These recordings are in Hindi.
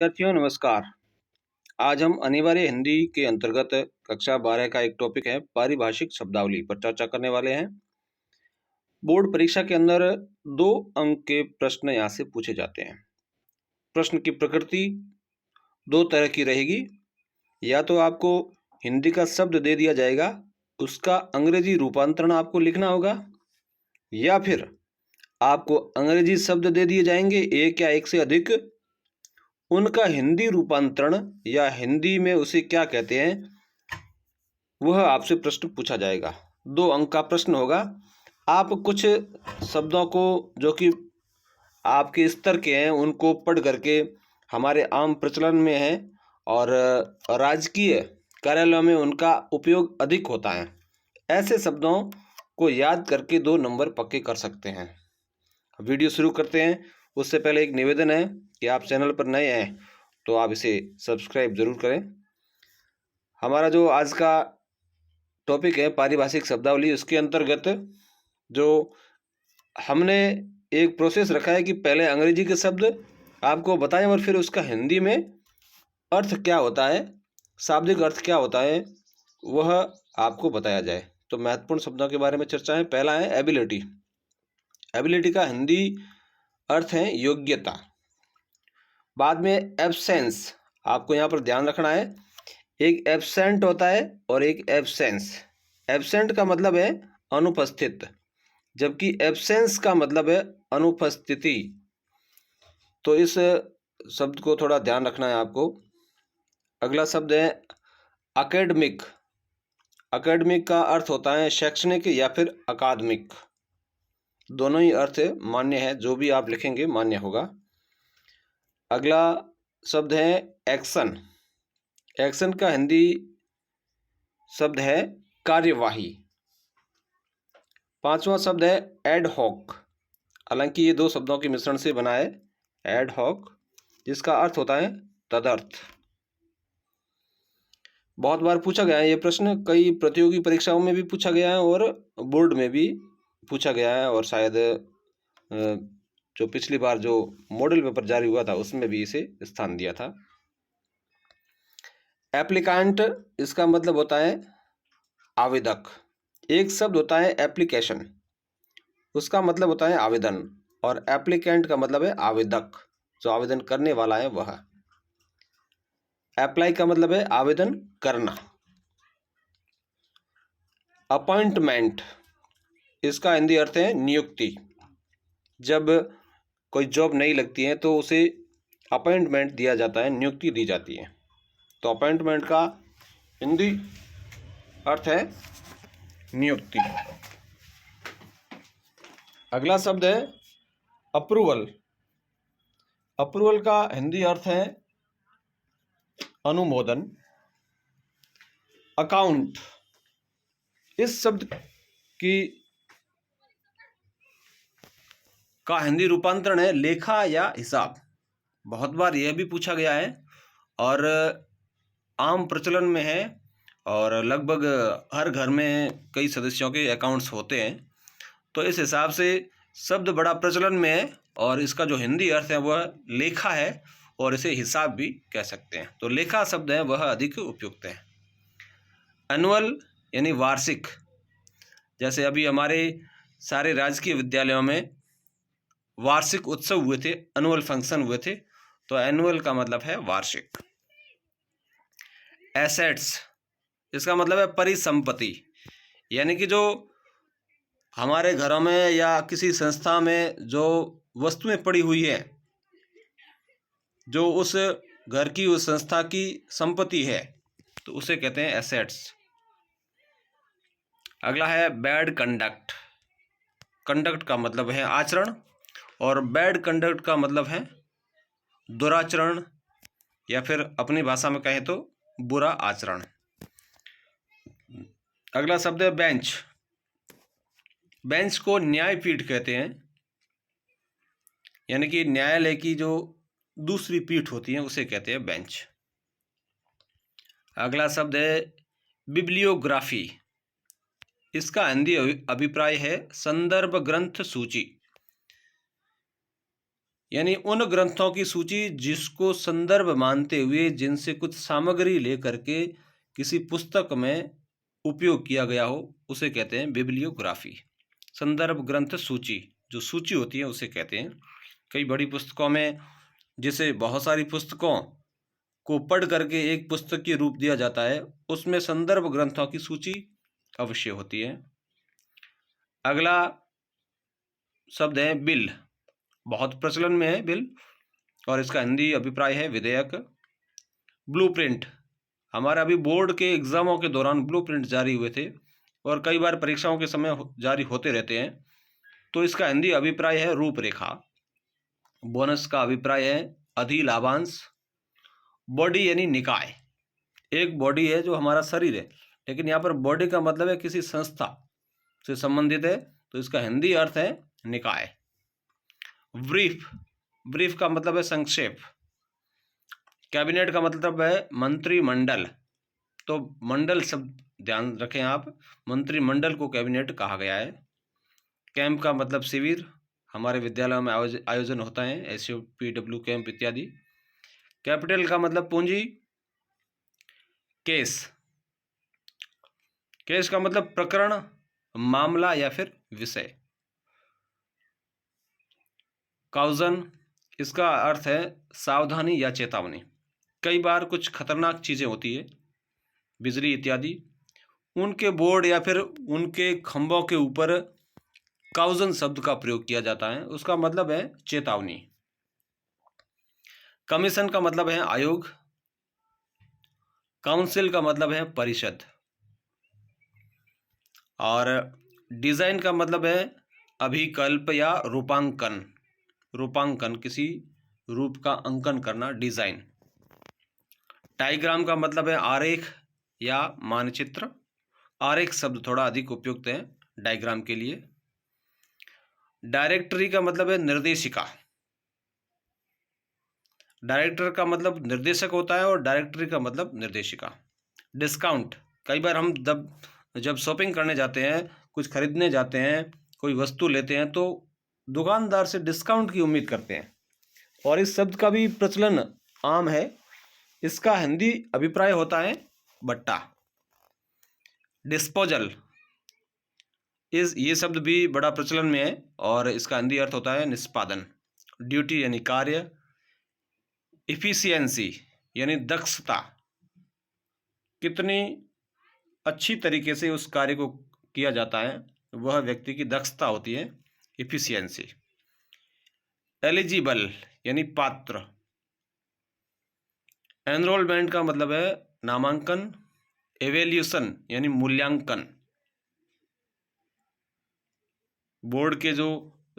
विद्यार्थियों नमस्कार। आज हम अनिवार्य हिंदी के अंतर्गत कक्षा 12 का एक टॉपिक है पारिभाषिक शब्दावली पर चर्चा करने वाले हैं। बोर्ड परीक्षा के अंदर 2 अंक के प्रश्न यहाँ से पूछे जाते हैं। प्रश्न की प्रकृति 2 तरह की रहेगी। या तो आपको हिंदी का शब्द दे दिया जाएगा, उसका अंग्रेजी रूपांतरण आपको लिखना होगा, या फिर आपको अंग्रेजी शब्द दे दिए जाएंगे एक या एक से अधिक, उनका हिंदी रूपांतरण या हिंदी में उसे क्या कहते हैं वह आपसे प्रश्न पूछा जाएगा। 2 अंक का प्रश्न होगा। आप कुछ शब्दों को जो कि आपके स्तर के हैं उनको पढ़ करके हमारे आम प्रचलन में है और राजकीय कार्यालयों में उनका उपयोग अधिक होता है। ऐसे शब्दों को याद करके 2 नंबर पक्के कर सकते हैं। वीडियो शुरू करते हैं। उससे पहले एक निवेदन है कि आप चैनल पर नए हैं तो आप इसे सब्सक्राइब जरूर करें। हमारा जो आज का टॉपिक है पारिभाषिक शब्दावली, उसके अंतर्गत जो हमने एक प्रोसेस रखा है कि पहले अंग्रेजी के शब्द आपको बताएं और फिर उसका हिंदी में अर्थ क्या होता है, शाब्दिक अर्थ क्या होता है, वह आपको बताया जाए। तो महत्वपूर्ण शब्दों के बारे में चर्चा है। पहला है एबिलिटी। एबिलिटी का हिंदी अर्थ है योग्यता। बाद में एब्सेंस, आपको यहाँ पर ध्यान रखना है। एक एब्सेंट होता है और एक एब्सेंस। एब्सेंट का मतलब है अनुपस्थित, जबकि एब्सेंस का मतलब है अनुपस्थिति। तो इस शब्द को थोड़ा ध्यान रखना है आपको। अगला शब्द है अकेडमिक। अकेडमिक का अर्थ होता है शैक्षणिक या फिर अकादमिक। दोनों ही अर्थ मान्य है, जो भी आप लिखेंगे मान्य होगा। अगला शब्द है एक्शन। एक्शन का हिंदी शब्द है कार्यवाही। 5वां शब्द है एडहॉक। हालांकि ये 2 शब्दों के मिश्रण से बना है एडहॉक, जिसका अर्थ होता है तदर्थ। बहुत बार पूछा गया है ये प्रश्न, कई प्रतियोगी परीक्षाओं में भी पूछा गया है और बोर्ड में भी पूछा गया है, और शायद जो पिछली बार जो मॉडल पेपर जारी हुआ था उसमें भी इसे स्थान दिया था। एप्लीकांट, इसका मतलब होता है आवेदक। एक शब्द होता है एप्लीकेशन, उसका मतलब होता है आवेदन, और एप्लीकेंट का मतलब है आवेदक, जो आवेदन करने वाला है वह। अप्लाई का मतलब है आवेदन करना। अपॉइंटमेंट, इसका हिंदी अर्थ है नियुक्ति। जब कोई जॉब नहीं लगती है तो उसे अपॉइंटमेंट दिया जाता है, नियुक्ति दी जाती है। तो अपॉइंटमेंट का हिंदी अर्थ है नियुक्ति। अगला शब्द है अप्रूवल। अप्रूवल का हिंदी अर्थ है अनुमोदन। अकाउंट, इस शब्द की का हिंदी रूपांतरण है लेखा या हिसाब। बहुत बार यह भी पूछा गया है और आम प्रचलन में है, और लगभग हर घर में कई सदस्यों के अकाउंट्स होते हैं। तो इस हिसाब से शब्द बड़ा प्रचलन में है और इसका जो हिंदी अर्थ है वह लेखा है, और इसे हिसाब भी कह सकते हैं। तो लेखा शब्द है वह अधिक उपयुक्त है। एनुअल यानी वार्षिक, जैसे अभी हमारे सारे राजकीय विद्यालयों में वार्षिक उत्सव हुए थे, एनुअल फंक्शन हुए थे, तो एनुअल का मतलब है वार्षिक। एसेट्स, इसका मतलब है परिसंपत्ति, यानी कि जो हमारे घरों में या किसी संस्था में जो वस्तुएं पड़ी हुई है, जो उस घर की उस संस्था की संपत्ति है, तो उसे कहते हैं एसेट्स। अगला है बैड कंडक्ट। कंडक्ट का मतलब है आचरण, और बैड कंडक्ट का मतलब है दुराचरण, या फिर अपनी भाषा में कहें तो बुरा आचरण। अगला शब्द है बेंच। बेंच को न्यायपीठ कहते हैं, यानी कि न्यायालय की जो दूसरी पीठ होती है उसे कहते हैं बेंच। अगला शब्द है बिब्लियोग्राफी। इसका हिंदी अभिप्राय है संदर्भ ग्रंथ सूची, यानी उन ग्रंथों की सूची जिसको संदर्भ मानते हुए जिनसे कुछ सामग्री लेकर के किसी पुस्तक में उपयोग किया गया हो उसे कहते हैं बिब्लियोग्राफी। संदर्भ ग्रंथ सूची, जो सूची होती है उसे कहते हैं। कई बड़ी पुस्तकों में जिसे बहुत सारी पुस्तकों को पढ़ करके एक पुस्तक की रूप दिया जाता है, उसमें संदर्भ ग्रंथों की सूची अवश्य होती है। अगला शब्द है बिल। बहुत प्रचलन में है बिल, और इसका हिंदी अभिप्राय है विधेयक। ब्लूप्रिंट, हमारा अभी बोर्ड के एग्जामों के दौरान ब्लूप्रिंट जारी हुए थे और कई बार परीक्षाओं के समय जारी होते रहते हैं, तो इसका हिंदी अभिप्राय है रूपरेखा। बोनस का अभिप्राय है अधिलाभांश। बॉडी यानी निकाय, एक बॉडी है जो हमारा शरीर है, लेकिन यहाँ पर बॉडी का मतलब है किसी संस्था से संबंधित है, तो इसका हिंदी अर्थ है निकाय। ब्रीफ, ब्रीफ का मतलब है संक्षेप। कैबिनेट का मतलब है मंत्रिमंडल, तो मंडल शब्द ध्यान रखें आप, मंत्रिमंडल को कैबिनेट कहा गया है। कैंप का मतलब शिविर, हमारे विद्यालयों में आयोजन होता है, SUPW कैंप इत्यादि। कैपिटल का मतलब पूंजी। केस, केस का मतलब प्रकरण, मामला या फिर विषय। काउजन, इसका अर्थ है सावधानी या चेतावनी। कई बार कुछ खतरनाक चीजें होती है, बिजली इत्यादि, उनके बोर्ड या फिर उनके खंभों के ऊपर काउजन शब्द का प्रयोग किया जाता है, उसका मतलब है चेतावनी। कमीशन का मतलब है आयोग। काउंसिल का मतलब है परिषद। और डिजाइन का मतलब है अभिकल्प या रूपांकन। रूपांकन, किसी रूप का अंकन करना, डिजाइन। डायग्राम का मतलब है आरेख या मानचित्र। आरेख शब्द थोड़ा अधिक उपयुक्त है डायग्राम के लिए। डायरेक्टरी का मतलब है निर्देशिका। डायरेक्टर का मतलब निर्देशक होता है और डायरेक्टरी का मतलब निर्देशिका। डिस्काउंट, कई बार हम जब शॉपिंग करने जाते हैं, कुछ खरीदने जाते हैं, कोई वस्तु लेते हैं, तो दुकानदार से डिस्काउंट की उम्मीद करते हैं, और इस शब्द का भी प्रचलन आम है। इसका हिंदी अभिप्राय होता है बट्टा। डिस्पोजल, ये शब्द भी बड़ा प्रचलन में है और इसका हिंदी अर्थ होता है निष्पादन। ड्यूटी यानी कार्य। इफिशियंसी यानी दक्षता, कितनी अच्छी तरीके से उस कार्य को किया जाता है, वह व्यक्ति की दक्षता होती है इफिशियंसी। एलिजिबल यानी पात्र। एनरोलमेंट का मतलब है नामांकन। एवेल्यूशन यानी मूल्यांकन। बोर्ड के जो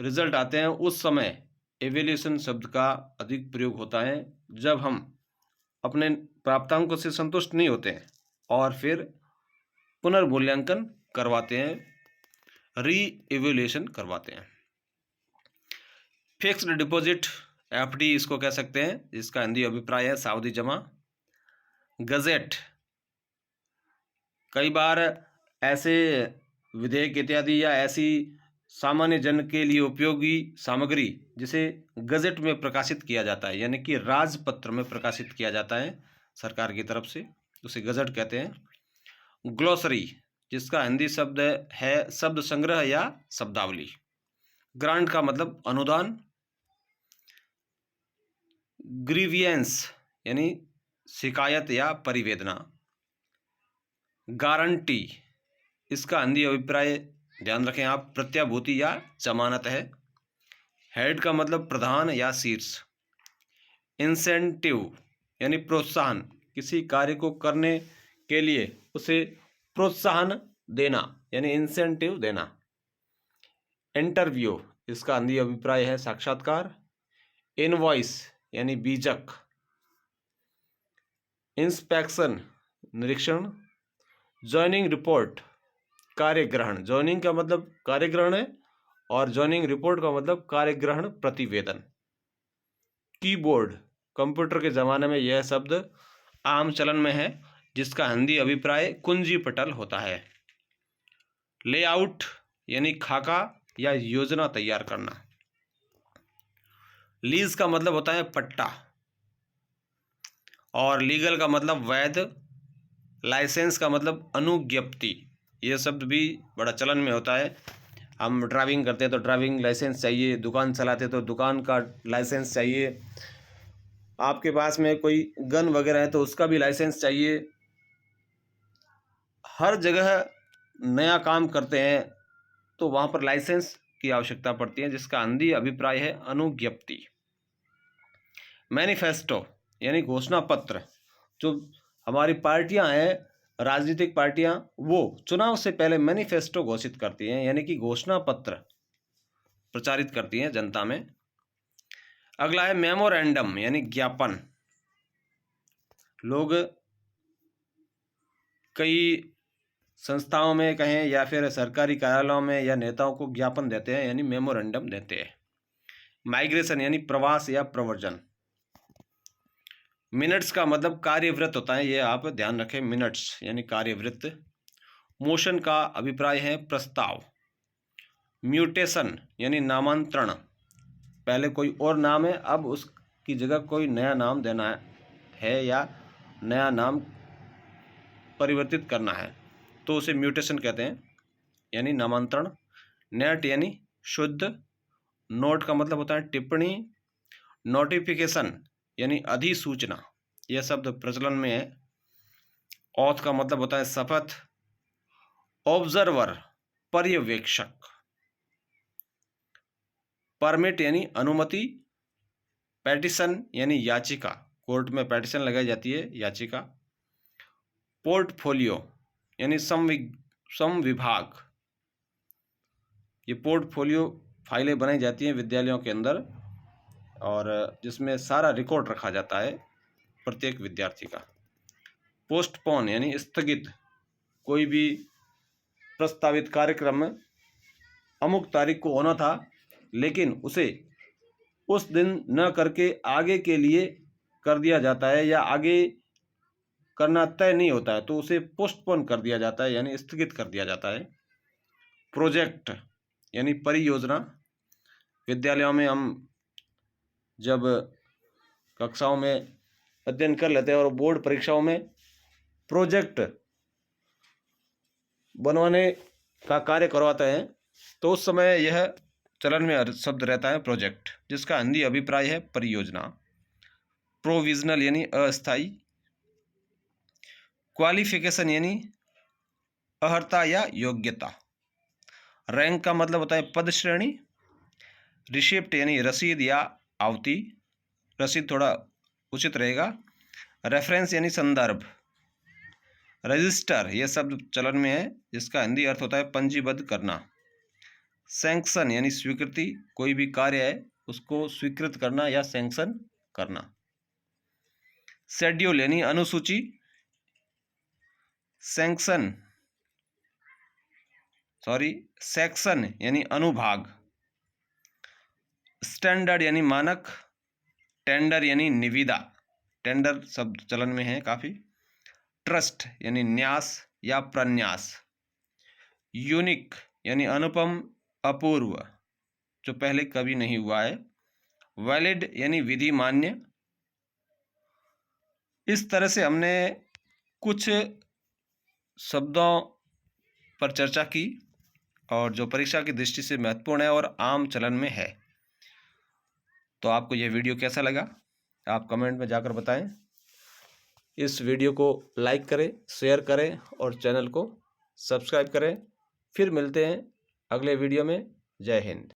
रिजल्ट आते हैं उस समय एवेल्यूशन शब्द का अधिक प्रयोग होता है, जब हम अपने प्राप्तांकों से संतुष्ट नहीं होते हैं और फिर पुनर्मूल्यांकन करवाते हैं, री एवेल्यूशन करवाते हैं। फिक्स्ड डिपॉजिट, FD इसको कह सकते हैं, जिसका हिंदी अभिप्राय है सावधि जमा। गजेट, कई बार ऐसे विधेयक इत्यादि या ऐसी सामान्य जन के लिए उपयोगी सामग्री जिसे गजेट में प्रकाशित किया जाता है, यानी कि राजपत्र में प्रकाशित किया जाता है सरकार की तरफ से, उसे गजट कहते हैं। ग्लोसरी, जिसका हिंदी शब्द है शब्द संग्रह या शब्दावली। ग्रांट का मतलब अनुदान। ग्रीवियंस यानी शिकायत या परिवेदना। गारंटी, इसका हिंदी अभिप्राय ध्यान रखें आप, प्रत्याभूति या जमानत है। हेड का मतलब प्रधान या शीर्ष। इंसेंटिव यानी प्रोत्साहन, किसी कार्य को करने के लिए उसे प्रोत्साहन देना, यानी इंसेंटिव देना। इंटरव्यू, इसका हिंदी अभिप्राय है साक्षात्कार। इनवॉइस यानी बीजक। इंस्पेक्शन, निरीक्षण। Joining report, कार्यग्रहण। ज्वाइनिंग का मतलब कार्यग्रहण है और ज्वाइनिंग रिपोर्ट का मतलब कार्यग्रहण प्रतिवेदन। कीबोर्ड, कंप्यूटर के ज़माने में यह शब्द आम चलन में है, जिसका हिंदी अभिप्राय कुंजी पटल होता है। लेआउट यानी खाका या योजना तैयार करना। लीज का मतलब होता है पट्टा, और लीगल का मतलब वैध, लाइसेंस का मतलब अनुज्ञप्ति। ये शब्द भी बड़ा चलन में होता है। हम ड्राइविंग करते हैं तो ड्राइविंग लाइसेंस चाहिए, दुकान चलाते तो दुकान का लाइसेंस चाहिए, आपके पास में कोई गन वगैरह है तो उसका भी लाइसेंस चाहिए। हर जगह नया काम करते हैं तो वहाँ पर लाइसेंस की आवश्यकता पड़ती है, जिसका हिंदी अभिप्राय है अनुज्ञप्ति। मैनिफेस्टो यानी घोषणा पत्र। जो हमारी पार्टियां हैं, राजनीतिक पार्टियां, वो चुनाव से पहले मैनिफेस्टो घोषित करती हैं, यानी कि घोषणा पत्र प्रचारित करती हैं जनता में। अगला है मेमोरेंडम यानी ज्ञापन। लोग कई संस्थाओं में कहें या फिर सरकारी कार्यालयों में या नेताओं को ज्ञापन देते हैं, यानी मेमोरेंडम देते हैं। माइग्रेशन यानी प्रवास या प्रव्रजन। मिनट्स का मतलब कार्यवृत्त होता है, ये आप ध्यान रखें, मिनट्स यानी कार्यवृत्त। मोशन का अभिप्राय है प्रस्ताव। म्यूटेशन यानी नामांतरण, पहले कोई और नाम है, अब उसकी जगह कोई नया नाम देना है या नया नाम परिवर्तित करना है तो उसे म्यूटेशन कहते हैं, यानी नामांतरण। नेट यानी शुद्ध। नोट का मतलब होता है टिप्पणी। नोटिफिकेशन यानी अधिसूचना, यह शब्द प्रचलन में है। ऑथ का मतलब होता है शपथ। ऑब्जर्वर पर्यवेक्षक। परमिट यानी अनुमति। पेटिशन यानी याचिका, कोर्ट में पेटिशन लगाई जाती है, याचिका। पोर्टफोलियो यानी समविभाग, ये पोर्टफोलियो फाइलें बनाई जाती हैं विद्यालयों के अंदर, और जिसमें सारा रिकॉर्ड रखा जाता है प्रत्येक विद्यार्थी का। पोस्टपोन यानी स्थगित, कोई भी प्रस्तावित कार्यक्रम अमुक तारीख को होना था लेकिन उसे उस दिन न करके आगे के लिए कर दिया जाता है, या आगे करना तय नहीं होता है तो उसे पोस्टपोन कर दिया जाता है, यानी स्थगित कर दिया जाता है। प्रोजेक्ट यानी परियोजना। विद्यालयों में हम जब कक्षाओं में अध्ययन कर लेते हैं और बोर्ड परीक्षाओं में प्रोजेक्ट बनवाने का कार्य करवाते हैं तो उस समय यह चलन में शब्द रहता है प्रोजेक्ट, जिसका हिंदी अभिप्राय है परियोजना। प्रोविजनल यानी अस्थायी। क्वालिफिकेशन यानी अर्हता या योग्यता। रैंक का मतलब होता है पद श्रेणी। रिसिप्ट यानी रसीद या आवती, रसीद थोड़ा उचित रहेगा। रेफरेंस यानी संदर्भ। रजिस्टर यह शब्द चलन में है, जिसका हिंदी अर्थ होता है पंजीबद्ध करना। सैंक्शन यानी स्वीकृति, कोई भी कार्य है उसको स्वीकृत करना या सैंक्शन करना। शेड्यूल यानी अनुसूची। सेक्शन यानी अनुभाग। स्टैंडर्ड यानी मानक। टेंडर यानी निविदा, टेंडर शब्द चलन में है काफी। ट्रस्ट यानी न्यास या प्रन्यास। यूनिक यानी अनुपम, अपूर्व, जो पहले कभी नहीं हुआ है। वैलिड यानी विधि मान्य। इस तरह से हमने कुछ शब्दों पर चर्चा की और जो परीक्षा की दृष्टि से महत्वपूर्ण है और आम चलन में है। तो आपको यह वीडियो कैसा लगा आप कमेंट में जाकर बताएं। इस वीडियो को लाइक करें, शेयर करें और चैनल को सब्सक्राइब करें। फिर मिलते हैं अगले वीडियो में। जय हिंद।